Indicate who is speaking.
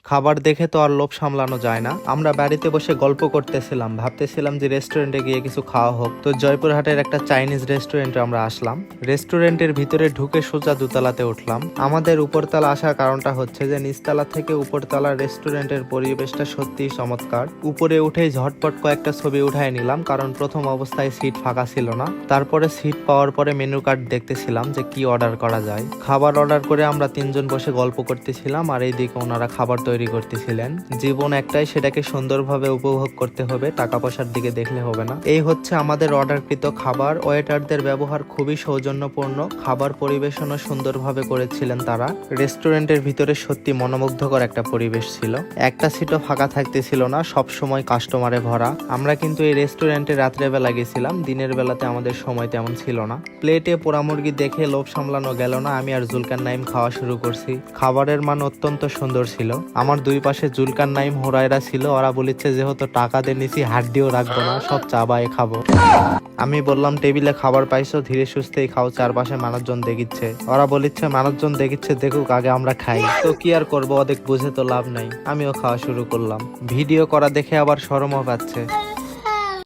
Speaker 1: খাবার দেখে তো আর লোভ সামলানো যায় না। আমরা বাড়িতে বসে গল্প করতেছিলাম, ভাবতেছিলাম যে রেস্টুরেন্টে গিয়ে কিছু খাওয়া হোক। তো জয়পুরহাটের একটা চাইনিজ রেস্টুরেন্টে আমরা আসলাম। রেস্টুরেন্টের ভিতরে ঢুকে সোজা দোতলাতে উঠলাম। আমাদের উপরতলা আসার কারণটা হচ্ছে যে নিচতলা থেকে উপরতলার রেস্টুরেন্টের পরিবেশটা সত্যিই চমৎকার। উপরে উঠেই ঝটপট কয়েকটা ছবি উঠায় নিলাম, কারণ প্রথম অবস্থায় সিট ফাঁকা ছিল না। তারপরে সিট পাওয়ার পরে মেনু কার্ড দেখতেছিলাম যে কি অর্ডার করা যায়। খাবার অর্ডার করে আমরা তিনজন বসে গল্প করতেছিলাম, আর এইদিকে ওনারা খাবার তৈরি করতেছিলেন। জীবন একটাই, সেটাকে সুন্দরভাবে উপভোগ করতে হবে, টাকা পয়সার দিকে দেখলে হবে না। এই হচ্ছে আমাদের অর্ডারকৃত খাবার। ওয়েটারদের ব্যবহার খুবই সৌজন্যপূর্ণ, খাবার পরিবেশনও সুন্দরভাবে করেছিলেন তারা। রেস্টুরেন্টের ভিতরে সত্যি মনোমুগ্ধকর একটা পরিবেশ ছিল। একটা সিটও ফাঁকা থাকতেছিল না, সব সময় কাস্টমারে ভরা। আমরা কিন্তু এই রেস্টুরেন্টে রাত্রে বেলা গেছিলাম, দিনের বেলাতে আমাদের সময় তেমন ছিল না। প্লেটে পোড়া মুরগি দেখে লোভ সামলানো গেল না, আমি আর জুলকার নাইম খাওয়া শুরু করছি। খাবারের মান অত্যন্ত সুন্দর ছিল। আমার দুই পাশে জুলকার নাইম, হোরাইরা ছিল। ওরা বলেছে যেহেতু টাকা দিয়ে নিছি হাড্ডিও রাখবো না, সব চাবায়ে খাবো। আমি বললাম টেবিলে খাবার পাইছো, ধীরে সুস্থেই খাও, চারপাশে মানুষজন দেখিচ্ছে। ওরা বলিচ্ছে মানুষজন দেখিচ্ছে, দেখুক, আগে আমরা খাই। তো কি আর করবো, ওদের বুঝে তো লাভ নাই। আমিও খাওয়া শুরু করলাম। ভিডিও করা দেখে আবার শরমও পাচ্ছে।